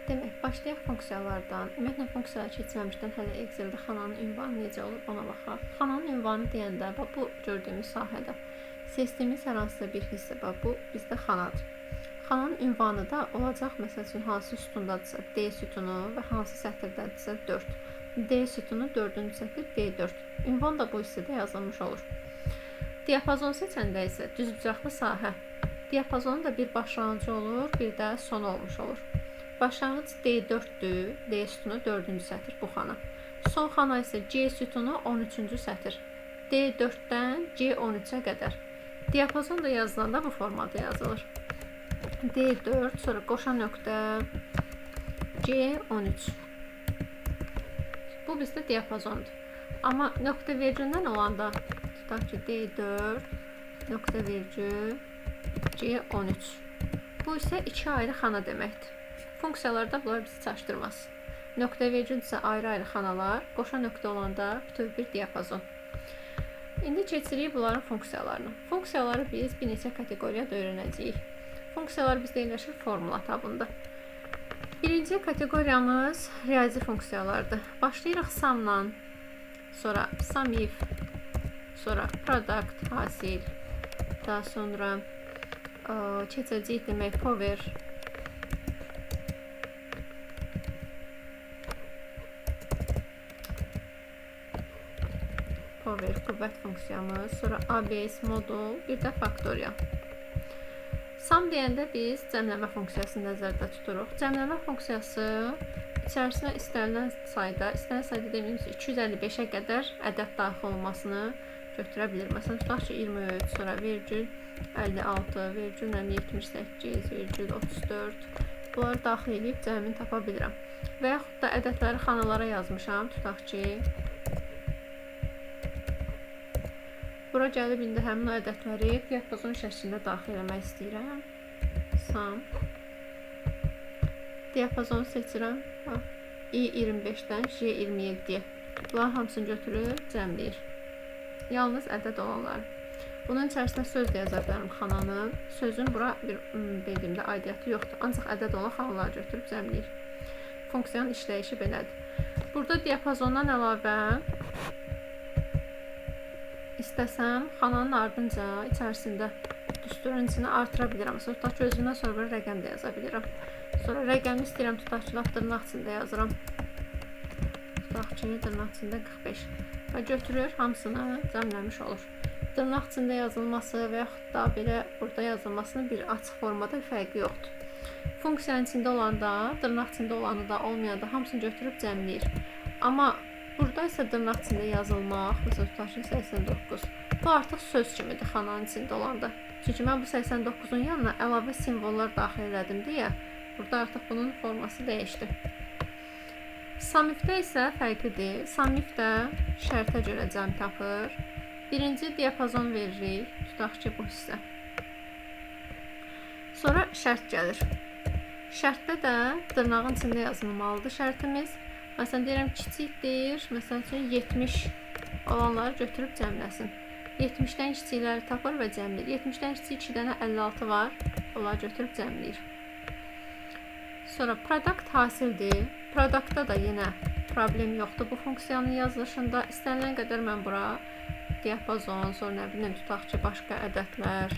Demək, başlayaq funksiyalardan. Ümumiyyətlə, funksiyalara keçməmişdən hələ Excel-də xananın ünvanı necə olur, ona baxaq. Xananın ünvanı deyəndə, bu gördüyümüz sahədə seçdiyimiz hər hansısa bir hissə, bu bizdə xanadır. Xananın ünvanı da olacaq, məsəl üçün, hansı sütundadırsa D sütunu və hansı sətirdədirsə 4. D sütunu 4-cü sətir D4. Ünvan da bu hissədə yazılmış olur. Diapazon seçəndə isə düzbucaqlı sahə. Diapazonun da bir başlanğıcı olur, bir də sonu olmuş olur. Başlanğıc D4-dür, D sütunu 4-cü sətir bu xana. Son xana isə C sütunu 13-cü sətir. D4-dən C13-ə qədər. Diapazon da yazılanda bu formada yazılır. D4, sonra qoşa nöqtə C13. Bu bizdə diapazondur. Amma nöqtə vergüldən olanda tutaq ki D4, nöqtə vergül C13. Bu isə iki ayrı xana deməkdir. Funksiyalarda bunlar bizi çaşdırmaz. Nöqtə vergül isə ayrı-ayrı xanalar, qoşa nöqtə olanda bütöv bir diapazon. İndi keçirik bunların funksiyalarını. Funksiyaları biz bir neçə kateqoriyada öyrənəcəyik. Funksiyalar bizdə yerləşir formula tabında. Birinci kateqoriyamız riyazi funksiyalardır. Başlayırıq sumla, sonra sum if, sonra product, hasil, daha sonra keçəcəyik demək power, qüvvət funksiyamız, sonra ABS modul, bir də faktorial. Sum deyəndə biz cəmləmə funksiyasını nəzərdə tuturuq. Cəmləmə funksiyası içərisinə istənilən sayda deməyimiz 255-ə qədər ədəd daxil olmasını götürə bilir. Məsələn, tutaq ki 23, sonra vergül 56, vergül 78, vergül 34. Bunları daxil edib cəmini tapa bilirəm. Və yaxud da ədədləri xanalara yazmışam. Tutaq ki bura gəlib indi həmin o ədədləri diapazon şəklində daxil eləmək istəyirəm. Sum. Diapazonu seçirəm. I25-dən J27-yə. Bunların hamısını götürür, cəmləyir. Yalnız ədəd olanlar. Bunun içərisində söz də yaza bilərəm xananın. Sözün bura bir dediyimdə aidiyyatı yoxdur. Ancaq ədəd olan xanaları götürüb cəmləyir. Funksiyanın işləyişi belədir. Burada diapazondan əlavə İstəsəm, xananın ardınca içərisində düsturun içini artıra bilirəm. Sonra tutaq ki, özümdən sonra rəqəm də yaza bilirəm. Sonra rəqəmi istəyirəm, tutaq ki, dırnaq içində yazıram. Tutaq ki, dırnaq içində 45. Və götürür, hamısını cəmləmiş olur. Dırnaq içində yazılması və yaxud da belə burada yazılmasının bir açıq formada fərqi yoxdur. Funksiyanın içində olanda, dırnaq içində olanı da olmayanda hamısını götürüb cəmləyir. Amma burada isə dırnaq içində yazılmaq, məsələn, tutaq ki 89. Bu artıq söz kimidir xananın içində olanda. Çünki mən bu 89-un yanına əlavə simvollar daxil elədim deyə, burada artıq bunun forması dəyişdi. Sum if-də isə fərqlidir. Sum if də şərtə görə cəm tapır. Birinci diapazon veririk, tutaq ki bu hissə. Sonra şərt gəlir. Şərtdə də dırnağın içində yazılmalıdır şərtimiz. Məsələn, deyirəm kiçikdir, məsələn üçün 70 olanları götürüb cəmləsin. 70-dən kiçikləri tapır və cəmləyir. 70-dən kiçik 2 dənə 56 var, onları götürüb cəmləyir. Sonra product hasildir. Productda da yenə problem yoxdur bu funksiyanın yazılışında. İstənilən qədər mən bura diapazon, sonra nə bilim, tutaq ki başqa ədədlər,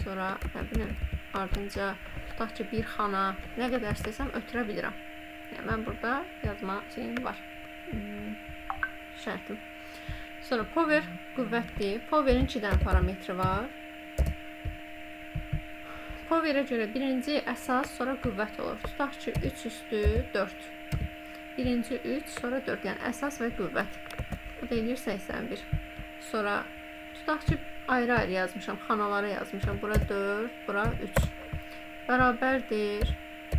sonra nə bilim, ardınca tutaq ki bir xana, nə qədər istəsəm ötürə bilirəm. Yəni, mən burada yazma şeyim var, şərtim. Sonra power qüvvətdir. Power'in 2 dənə parametri var. Power'ə görə birinci əsas, sonra qüvvət olur. Tutaq ki 3 üstü 4. Birinci 3, sonra 4. Yəni əsas və qüvvət. Bu da eləyir 81. Sonra tutaq ki ayrı-ayrı yazmışam, xanalara yazmışam. Bura 4, bura 3. Bərabərdir.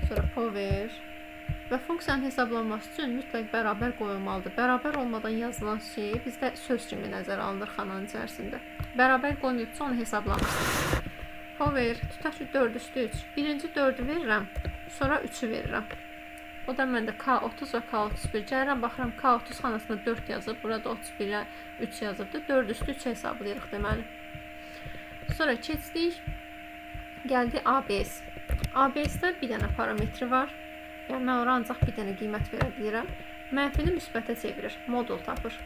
Sonra power. Və funksiyanın hesablanması üçün mütləq bərabər qoyulmalıdır. Bərabər olmadan yazılan şey bizdə söz kimi nəzərə alınır xananın içərisində. Bərabər qoymayıbsa onu hesablamırsınız. Power, tutaq ki 4 üstü 3. Birinci 4'ü verirəm, sonra 3'ü verirəm. O da məndə K30 və K31. Gəlirəm, baxıram K30 xanasında 4 yazıb, burada 31-ə 3 yazıbdır. 4 üstü 3 hesablayırıq deməli. Sonra keçdik, gəldi ABS. ABS-də bir dənə parametri var. Yəni mən ora ancaq bir dənə qiymət verə bilirəm. Mənfini müsbətə çevirir, modul tapır.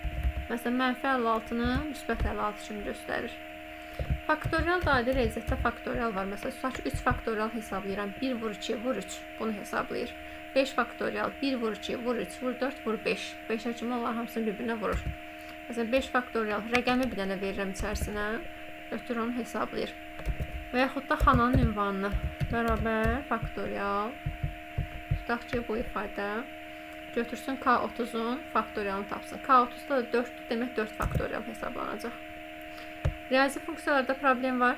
Məsələn, mənfi 56-nı müsbət 56 kimi göstərir. Faktorial da adi riyaziyyatda faktorial var. Məsələn, tutaq ki, 3 faktorial hesablayıram. 1 vur 2 vur 3 bunu hesablayır. 5 faktorial 1 vur 2 vur 3 vur 4 vur 5. 5-ə kimi onlar hamısını bir-birinə vurur. Məsələn, 5 faktorial rəqəmi bir dənə verirəm içərisinə. Götür onu hesablayır. Və yaxud da xananın ünvanını bərabər faktorial. Tutaq ki, bu ifadə götürsün K30-un faktorialını tapsın. K30-da da 4 demək 4 faktorial hesablanacaq. Riyazi funksiyalarda problem var.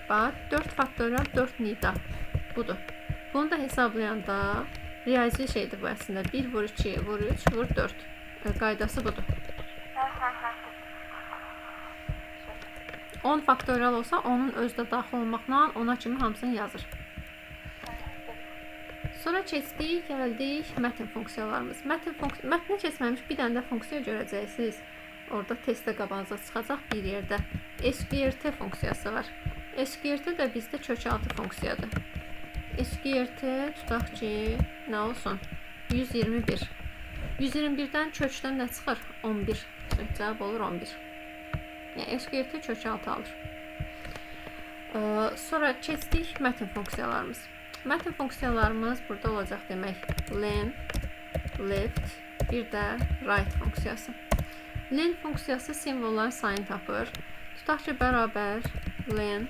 Bax, 4 faktorial 4 nida. Budur. Bunu da hesablayanda riyazi şeydir bu əslində. 1 vur 2 vur 3 vur 4. Qaydası budur. 10 faktorial olsa onun özdə daxil olmaqla ona kimi hamısını yazır. Sonra keçdik, gəldik mətn funksiyalarımız. Mətnə keçməmiş bir dənə də funksiya görəcəksiniz. Orada testdə qabağınıza çıxacaq bir yerdə. SQRT funksiyası var. SQRT də bizdə kökaltı funksiyadır. SQRT tutaq ki, nə olsun? 121. 121-dən kökdən nə çıxır? 11. Cavab olur 11. Yəni SQRT kökaltı alır. Sonra keçdik mətn funksiyalarımız. Mətn funksiyalarımız burada olacaq demək. Len, left, bir də right funksiyası. Len funksiyası simvolların sayını tapır. Tutaq ki, bərabər len.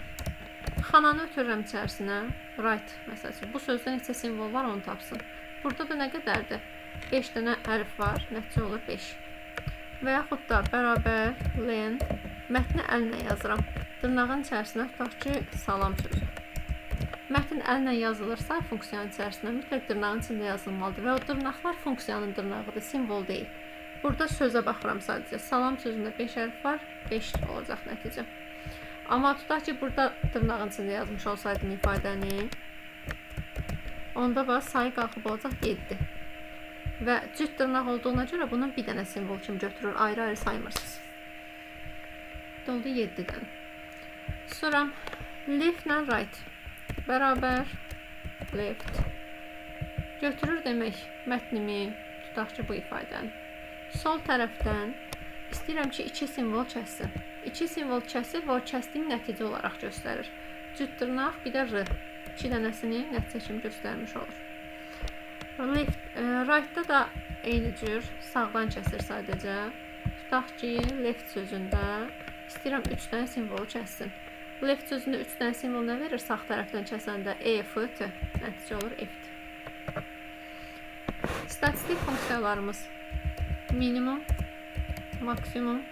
Xananı ötürürəm içərisinə. Right məsələn. Bu sözdə neçə simvol var onu tapsın. Burada da nə qədərdir? 5 dənə hərf var. Nəticə olur 5. Və yaxud da bərabər len. Mətni əllə yazıram. Dırnağın içərisinə tutaq ki, salam sözü. Mətn əllə yazılırsa, funksiyanın içərisində mütləq dırnağın içində yazılmalıdır və o dırnaqlar funksiyanın dırnağıdır, simvol deyil. Burada sözə baxıram sadəcə. Salam sözündə 5 hərf var, 5 olacaq nəticə. Amma tutaq ki, burada dırnağın içində yazmış olsaydım ifadəni, onda bax, sayı qalxıb olacaq 7. Və cüt dırnaq olduğuna görə bunun bir dənə simvol kimi götürür, ayrı-ayrı saymırsınız. Oldu 7 dənə. Sonra left ilə right. Bərabər left götürür demək mətnimi, tutaq ki, bu ifadəni. Sol tərəfdən istəyirəm ki, 2 simvol kəssin. 2 simvol kəsir və o kəsdiyim nəticə olaraq göstərir. Cüt dırnaq, bir də r. 2 dənəsini nəticə kimi göstərmiş olur. Right-da da eyni cür sağdan kəsir sadəcə. Tutaq ki, left sözündə istəyirəm 3 dənə simvolu kəssin. Left sözündə 3 dənə simvol nə verir? Sağ tərəfdən kəsəndə E, F, T. Nəticə olur F. Statistik funksiyalarımız minimum, maksimum,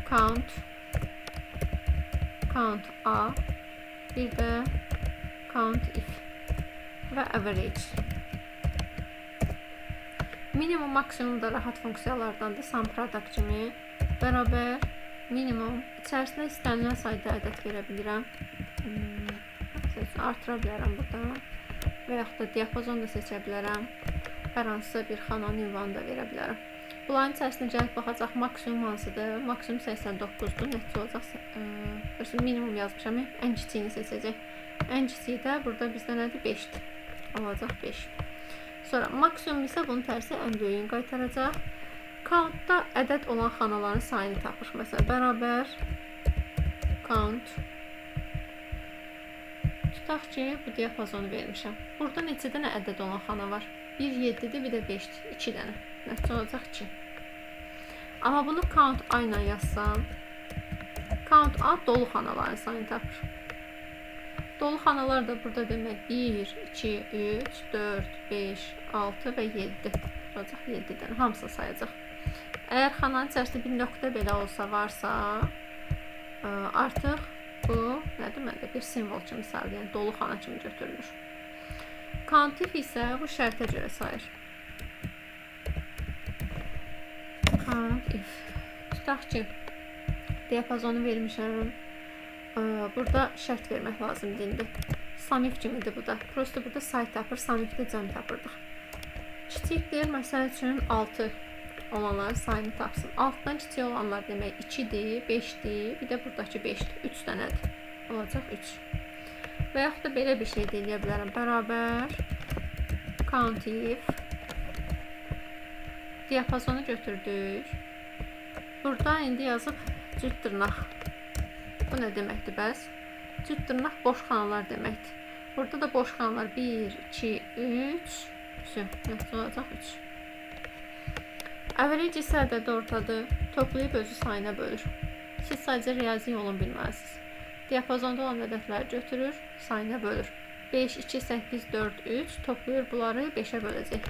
count, count A, bir də count if və average. Minimum, maksimum da rahat funksiyalardandır. Sum product kimi bərabər minimum içərisinə istənilən sayda ədəd verə bilirəm. Artıra bilərəm burada və yaxud da diapazon da seçə bilərəm. Hər hansısa bir xananın ünvanını da verə bilərəm. Bunların içərisində gəlib baxacaq maksimum hansıdır? Maksimum 89-dur. Nəticə olacaq. Minimum yazmışam. Ən kiçiyini seçəcək. Ən kiçiyi də burada bizdə nədir? 5-dir. Olacaq 5. Sonra maksimum isə bunun tərsi ən böyüyünü qaytaracaq. Countda ədəd olan xanaların sayını tapır. Məsələn, bərabər count. Tutaq ki, bu diapazonu vermişəm. Burada neçə dənə ədəd olan xana var? 1, 7-dir, bir də 5-dir. 2 dənə. Nəticə olacaq 2. Amma bunu count A ilə yazsam, count A dolu xanaların sayını tapır. Dolu xanalar da burada demək 1, 2, 3, 4, 5, 6 və 7. Olacaq 7 dənə. Hamısını sayacaq. Əgər xananın içərisində bir nöqtə belə olsa, varsa, artıq bu, nə deməkdir, bir simvol kimi sayılır, yəni dolu xana kimi götürülür. Countif isə bu şərtə görə sayır. Countif. Tutaq ki, diapazonu vermişəm. Burada şərt vermək lazımdır indi. Samif kimidir bu da. Prosto burada say tapır, samifdə cəm tapırdıq. Kiçikdir, məsəl üçün 6. olanlar sayını tapsın. Altdan kiçik olanlar demək 2-dir, 5-dir, bir də buradakı 5-dir. 3 dənədir. Olacaq 3. Və yaxud da belə bir şey də eləyə bilərəm. Bərabər count if diapazonu götürdük. Burada indi yazıb cüt dırnaq. Bu nə deməkdir bəs? Cüt dırnaq boş xanalar deməkdir. Burada da boş xanalar 1, 2, 3. Nəticə olacaq 3. Average isə ədədi ortadır. Toplayıb özü sayına bölür. Siz sadəcə riyazi yolunu bilməlisiniz. Diapazonda olan ədədləri götürür, sayına bölür. 5, 2, 8, 4, 3 toplayır, bunları 5'ə böləcək.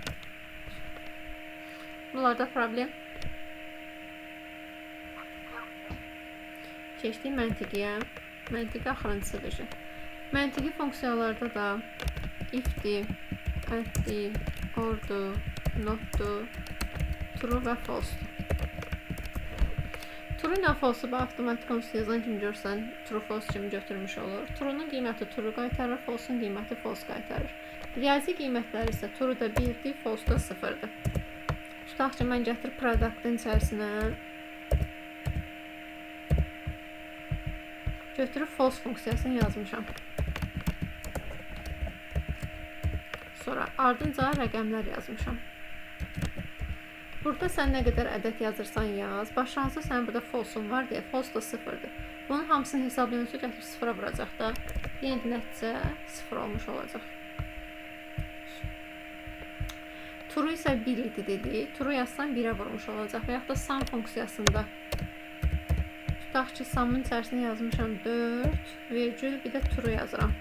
Bunlarda problem. Keçdik məntiqiyə. Məntiqi axırıncısıdır. Məntiqi funksiyalarda da if-dir, and-dir, or-dur, not-dur, true və false-dur. True ilə false-u avtomatik onsuz yazan kimi görsən, true false kimi götürmüş olur. True-nun qiyməti true qaytarır, false-un qiyməti false qaytarır. Riyazi qiymətləri isə true-da 1-dir, false-da 0-dır. Tutaq ki, mən gətir product-ın içərisinə götürüb false funksiyasını yazmışam. Sonra ardınca rəqəmlər yazmışam. Burada sən nə qədər ədəd yazırsan yaz. Başlanğıcda sənin burada false-un var deyə, false da 0-dır. Bunun hamısını hesablayınca gətirib 0-a vuracaq da. Yenə nəticə 0 olmuş olacaq. True isə 1 idi dedik. True yazsan 1-ə vurmuş olacaq. Və yaxud da sum funksiyasında tutaq ki, sum'un içərisində yazmışam 4, virgül, bir də true yazıram.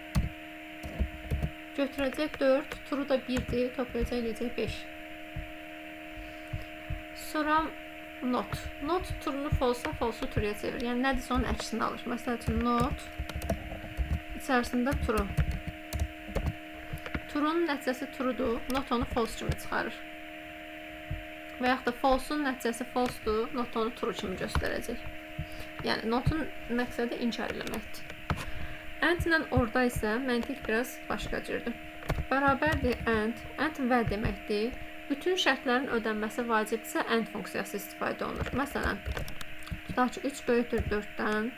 Götürəcək 4, true da 1-dir, toplayacaq eləyəcək 5. Sonra not. Not true'nu false-a, false-u true'ya çevir. Yəni nədirsə onun əksini alır. Məsəl üçün not içərisində true. True'nun nəticəsi true'dur, not onu false kimi çıxarır. Və yaxud da false-un nəticəsi false-dur, not onu true kimi göstərəcək. Yəni notun məqsədi inkar eləməkdir. And ilə orada isə məntiq biraz başqa cürdür. Bərabərdir and. And və deməkdir. Bütün şərtlərin ödənməsi vacibdirsə and funksiyası istifadə olunur. Məsələn, tutaq ki 3 böyükdür 4-dən,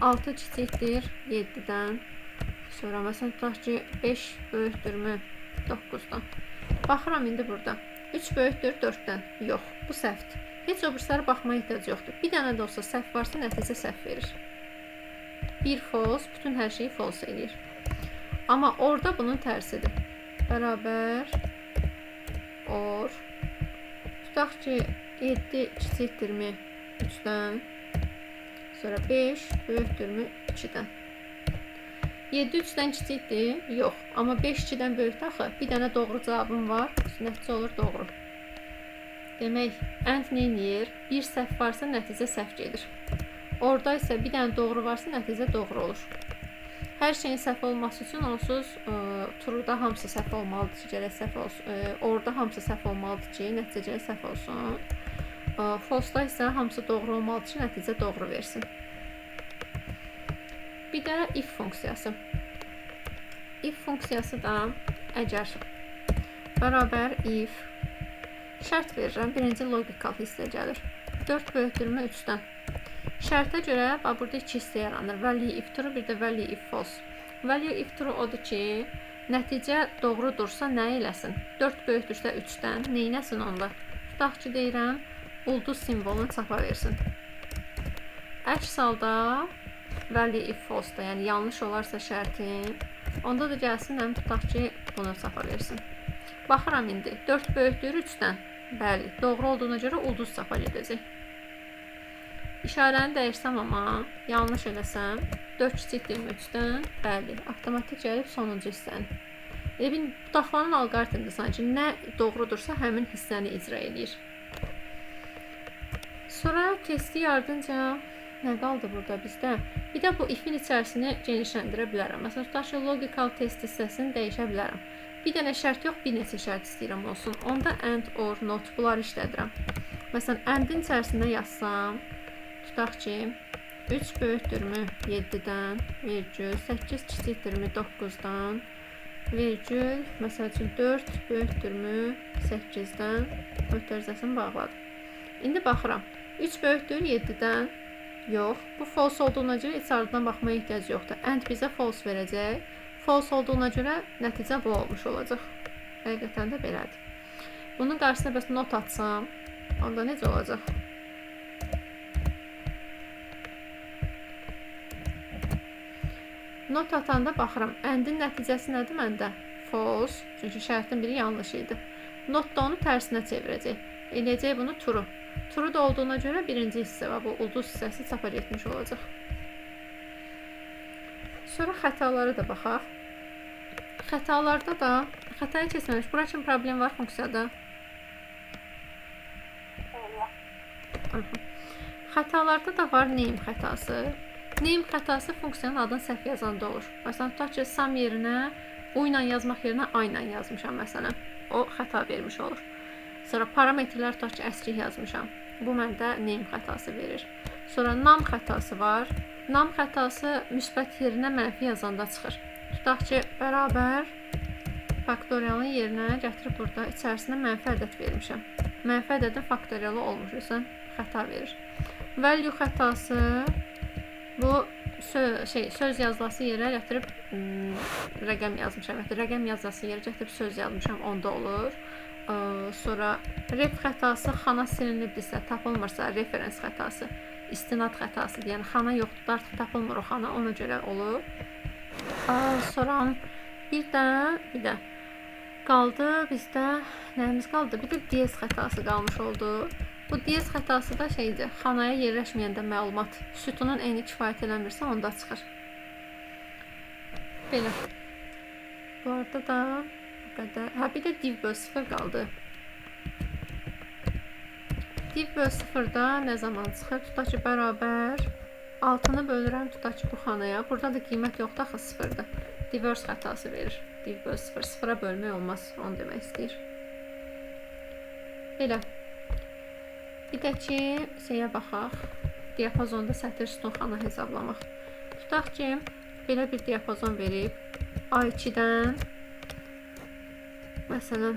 6 kiçikdir 7-dən. Sonra məsələn tutaq ki 5 böyükdürmü 9-dan. Baxıram indi burada. 3 böyükdür 4-dən. Yox, bu səhvdir. Heç o birisləri baxmaya ehtiyac yoxdur. Bir dənə də olsa səhv varsa nəticə səhv verir. Bir false, bütün hər şeyi false eləyir. Amma orada bunun tərsidir. Bərabər or. Tutaq ki 7 kiçikdirmi 3-dən. Sonra 5 böyükdürmü 2-dən. 7 3-dən kiçikdir? Yox. Amma 5 2-dən böyükdür axı. Bir dənə doğru cavabım var. Nəticə olur doğru. Demək, and nə edir? Bir səhv varsa nəticə səhv gedir. Orada isə bir dənə doğru varsa nəticə doğru olur. Hər şeyin səhv olması üçün onsuz true'da hamısı səhv olmalıdır ki, gərək səhv olsun. Orada hamısı səhv olmalıdır ki, nəticə gərək səhv olsun. False'da isə hamısı doğru olmalıdır ki, nəticə doğru versin. Bir də if funksiyası. If funksiyası da əgər bərabər if şərt verirəm, birinci logikal hissə gəlir. 4 böyükdürmü 3-dən. Şərtə görə burada 2 hissə yaranır. Value if true, bir də value if false. Value if true odur ki, nəticə doğrudursa nə eləsin? 4 böyükdürsə 3-dən, neynəsin onda? Tutaq ki, deyirəm, ulduz simvolunu çapa versin. Əks halda value if false-da, yəni yanlış olarsa şərtin, onda da gəlsin, tutaq ki, bunu çapa versin. Baxıram indi, 4 böyükdür 3-dən. Bəli, doğru olduğuna görə ulduz çapa gedəcək. İşarəni dəyişsəm amma, yanlış eləsəm, 4 kiçikdir 3-dən, bəli, avtomatik gəlib sonuncu hissəni. Bu daxlanın alqoritmdir sanki, nə doğrudursa həmin hissəni icra edir. Sonra testi ardınca nə qaldı burada bizdə? Bir də bu if-in içərisini genişləndirə bilərəm. Məsələn, tutaq ki, logical test hissəsini dəyişə bilərəm. Bir dənə şərt yox, bir neçə şərt istəyirəm olsun. Onda and, or, not bunları işlədirəm. Məsələn, and-in içərisində yazsam, tutaq ki, 3 böyükdürmü 7-dən, virgül, 8 kiçikdirmi 9-dan, virgül, məsəl üçün 4 böyükdürmü 8-dən, ötərizəsini bağladım. İndi baxıram. 3 böyükdür 7-dən. Yox. Bu false olduğuna görə içəridən baxmaya ehtiyac yoxdur. And bizə false verəcək. False olduğuna görə nəticə bu olmuş olacaq. Həqiqətən də belədir. Bunun qarşısına bəs not atsam, onda necə olacaq? Not atanda baxıram. And-in nəticəsi nədir məndə? False. Çünki şərtin biri yanlış idi. Not da onu tərsinə çevirəcək. Eləyəcək bunu true. True da olduğuna görə birinci hissə və bu ulduz hissəsi çapa getmiş olacaq. Sonra xətalara da baxaq. Xətalarda da xətayı keçməmiş. Bura kimi problem var funksiyada. Xətalarda da var name xətası. Name xətası funksiyanın adını səhv yazanda olur. Məsələn, tutaq ki, sum yerinə u ilə yazmaq yerinə a ilə yazmışam məsələn. O xəta vermiş olur. Sonra parametrlər tutaq ki, əskik yazmışam. Bu məndə name xətası verir. Sonra num xətası var. Num xətası müsbət yerinə mənfi yazanda çıxır. Tutaq ki, bərabər faktorialın yerinə gətirib burada içərisinə mənfi ədəd vermişəm. Mənfi ədədin faktorialı olmuşsa xəta verir. Value xətası bu söz yazılası yerə gətirib rəqəm yazmışam. Rəqəm yazılası yerə gətirib söz yazmışam, onda olur. Sonra ref xətası xana silinibdirsə, tapılmırsa referens xətası, istinad xətası, yəni xana yoxdur, artıq tapılmır o xana, ona görə olur. Sonra bir də qaldı bizdə nəyimiz qaldı? Bir də DS xətası qalmış oldu. Bu DS xətası da şeydir, xanaya yerləşməyəndə məlumat sütunun eyni kifayət eləmirsə onda çıxır. Belə. Bu arada da bir də div böl 0 qaldı. Div böl 0-da nə zaman çıxır? Tutaq ki, bərabər 6-nı bölürəm, tutaq ki, bu xanaya. Burada da qiymət yoxdur, axı 0-dır. Diverse xətası verir. Div böl 0, 0-a bölmək olmaz, onu demək istəyir. Belə. Bir də ki, şeyə baxaq. Diapazonda sətir sütun xana hesablamaq. Tutaq ki, belə bir diapazon verib. A2-dən məsələn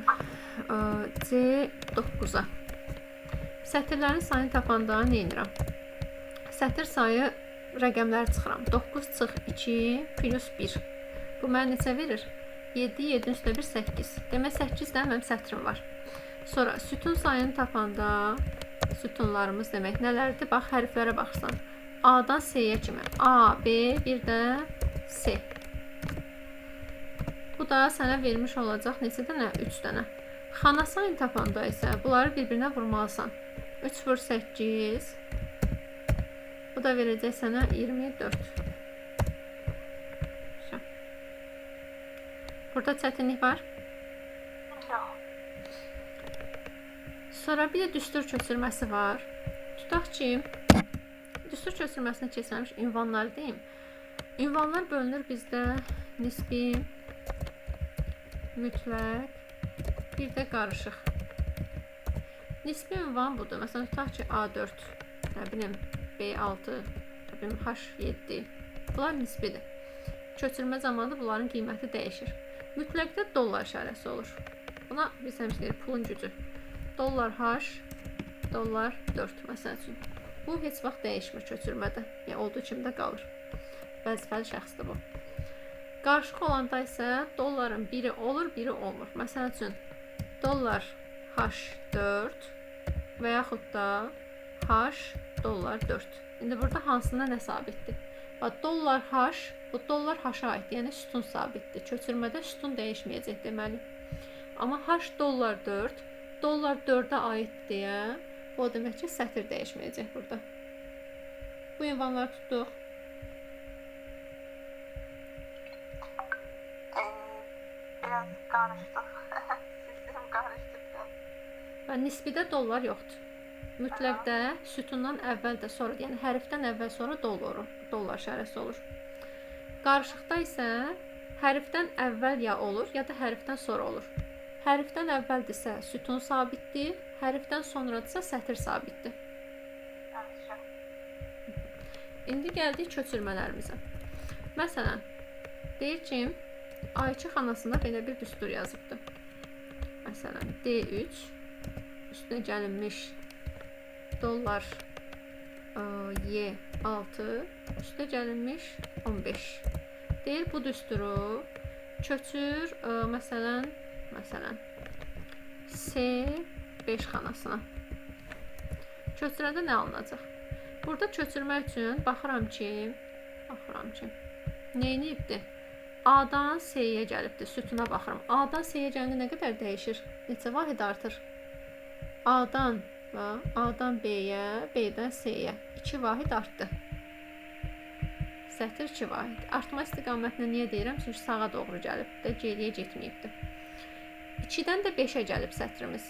C9-a. Sətirlərin sayını tapanda nə edirəm? Sətir sayı rəqəmləri çıxıram. 9 çıx 2 plus 1. Bu mənə neçə verir? 7, 7 üstə 1, 8. Demək 8 də mənim sətrim var. Sonra sütun sayını tapanda sütunlarımız demək nələrdir? Bax, hərflərə baxsan. A-dan C-yə kimi. A, B, bir də C. Bu da sənə vermiş olacaq neçə dənə? 3 dənə. Xana sayını tapanda isə bunları bir-birinə vurmalısan. 3 vur 8. Bu da verəcək sənə 24. Burada çətinlik var. Sonra bir də düstur köçürməsi var. Tutaq ki, düstur köçürməsinə keçməmiş ünvanları deyim. Ünvanlar bölünür bizdə nisbi, mütləq, bir də qarışıq. Nisbi ünvan budur. Məsələn, tutaq ki, A4, nə bilim, B6, nə bilim, H7. Bunlar nisbidir. Köçürmə zamanı bunların qiyməti dəyişir. Mütləqdə dollar işarəsi olur. Buna biz həmişə pulun gücü. Dollar H, dollar 4 məsəl üçün. Bu heç vaxt dəyişmir köçürmədə. Yəni, olduğu kimi də qalır. Vəzifəli şəxsdir bu. Qarışıq olanda isə dolların biri olur, biri olmur. Məsəl üçün, dollar H4 və yaxud da H, dollar 4. İndi burada hansında nə sabitdir? Dollar H, bu dollar H-a aiddir, yəni sütun sabitdir. Köçürmədə sütun dəyişməyəcək deməli. Amma H, dollar 4, dollar 4-ə aid deyə, o demək ki, sətir dəyişməyəcək burada. Bu ünvanları tutduq. Biraz qarışdıq. Sistem qarışdı biraz. Və nisbidə dollar yoxdur. Mütləqdə sütundan əvvəl də sonra, yəni hərfdən əvvəl sonra dollar işarəsi olur. Qarışıqda isə hərfdən əvvəl ya olur, ya da hərfdən sonra olur. Hərfdən əvvəldirsə sütun sabitdir, hərfdən sonradırsa sətir sabitdir. İndi gəldik köçürmələrimizə. Məsələn, deyir ki, A2 xanasında belə bir düstur yazıbdır. Məsələn, D3 üstünə gəlinmiş dollar Y6 üstə gəlinmiş 15. Deyir bu düsturu köçür məsələn C5 xanasına. Köçürəndə nə alınacaq? Burada köçürmək üçün baxıram ki, neyniyibdir? A-dan C-yə gəlibdir, sütuna baxıram. A-dan C-yə gələndə nə qədər dəyişir? Neçə vahid artır? A-dan B-yə, B-dən C-yə 2 vahid artdı. Sətr 2 vahid. Artma istiqamətini niyə deyirəm? Çünki sağa doğru gəlib də, geriyə getməyibdir. 2-dən də 5-ə gəlib sətrimiz.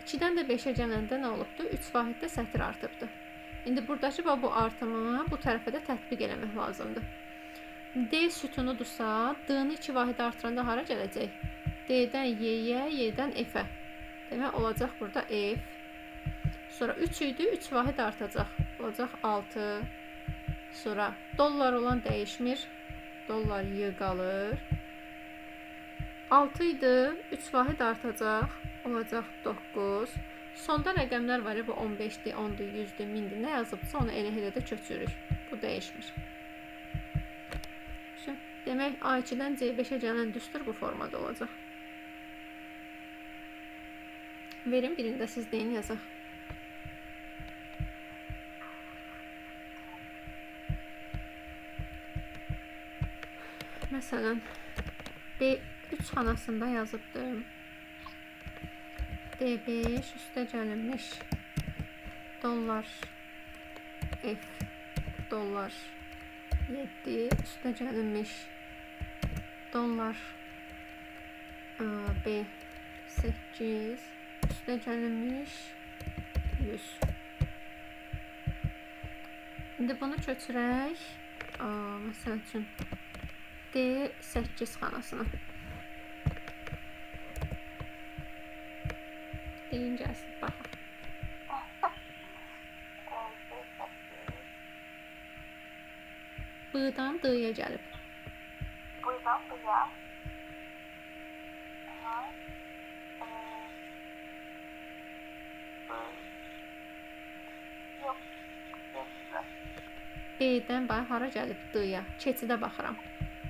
2-dən də 5-ə gələndə nə olubdur? 3 vahiddə sətr artıbdır. İndi buradakı bu artımı bu tərəfə də tətbiq eləmək lazımdır. D sütunudursa, D-ni 2 vahid artıranda hara gələcək? D-dən Y-yə, Y-dən F-ə. Demək, olacaq burada F. Sonra 3 idi, 3 vahid artacaq. Olacaq 6. Sonra dollar olan dəyişmir. Dollar Y qalır. 6 idi, 3 vahid artacaq. Olacaq 9. Sonda rəqəmlər var ya, bu 15-dir, 10-dur, 100-dür, 1000-dir. Nə yazıbsa onu elə də köçürür. Bu dəyişmir. Demək, A2-dən C5-ə gələn düstur bu formada olacaq. Verin, birində siz deyin, yazaq. Məsələn, B3 xanasında yazıbdır. D5 üstə gəlinmiş dollar F dollar 7 üstə gəlinmiş dollar B8 üstə gəlinmiş 100. İndi bunu köçürək məsəl üçün D8 xanasına. Deyin gəlsin, baxaq. B-dan D-yə gəlib. B-dan D-yə. B-dən hara gəlib? D-yə. Keçidə baxıram.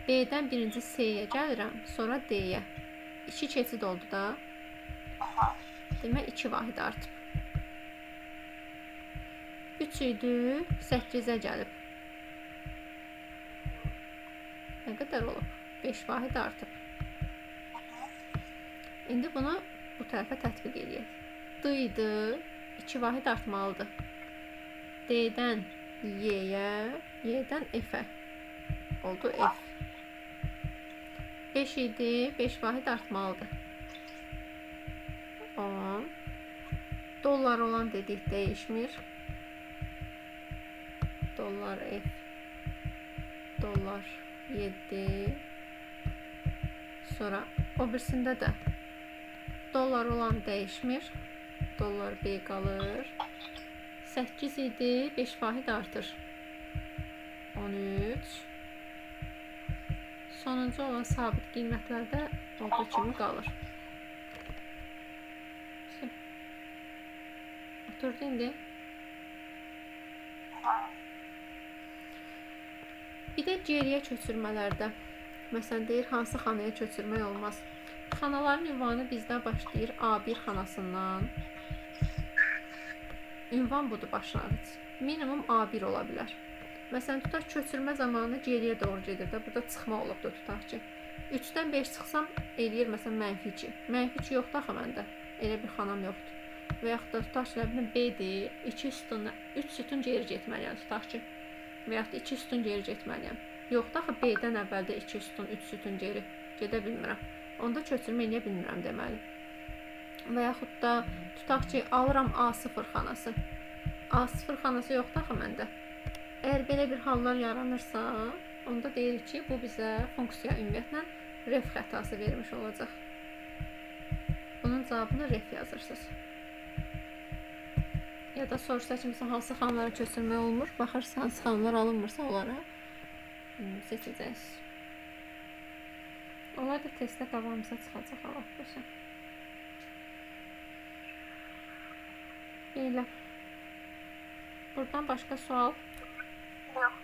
B-dən birinci C-yə gəlirəm, sonra D-yə. 2 keçid oldu da. Demək, 2 vahid artıb. 3 idi, 8-ə gəlib. Nə qədər olub? 5 vahid artıb. İndi bunu bu tərəfə tətbiq edək. D idi, 2 vahid artmalıdır. D-dən Y-yə, Y-dən F-ə. Oldu F. 5 idi, 5 vahid artmalıdır. 10. Dollar olan dedik, dəyişmir. Dollar F. Dollar 7. Sonra o birisində də dollar olan dəyişmir. Dollar B qalır. 8 idi, 5 vahid artır. 13. Sonuncu olan sabit qiymətlərdə olduğu kimi qalır. Oturdu indi. Bir də geriyə köçürmələrdə. Məsələn, deyir, hansı xanaya köçürmək olmaz. Xanaların ünvanı bizdə başlayır A1 xanasından. Ünvan budur, başlanğıc. Minimum A1 ola bilər. Məsələn, tutaq köçürmə zamanı geriyə doğru gedir də. Burada çıxma olubdur, tutaq ki. 3-dən 5 çıxsam, eləyir məsələn mənfi 2. Mənfi 2 yoxdur axı məndə. Elə bir xanam yoxdur. Və yaxud da tutaq ki, B-dir, 3 sütun geri getməliyəm, tutaq ki. Və yaxud da 2 sütun geri getməliyəm. Yoxdur axı B-dən əvvəldə 2 sütun, 3 sütun geri gedə bilmirəm. Onda köçürmə eləyə bilmirəm deməli. Və yaxud da tutaq ki, alıram A0 xanası. A0 xanası yoxdur axı məndə. Əgər belə bir hallar yaranırsa, onda deyirik ki, bu bizə funksiya ümumiyyətlə ref xətası vermiş olacaq. Bunun cavabını ref yazırsınız. Ya da soruşsa ki, hansı xanlara köçürmək olmur, baxırsınız, hansı xanlar alınmırsa onlara seçəcəksiniz. Onlar da testdə qabağımıza çıxacaq Allah-başa. Belə. Buradan başqa sual? Yox.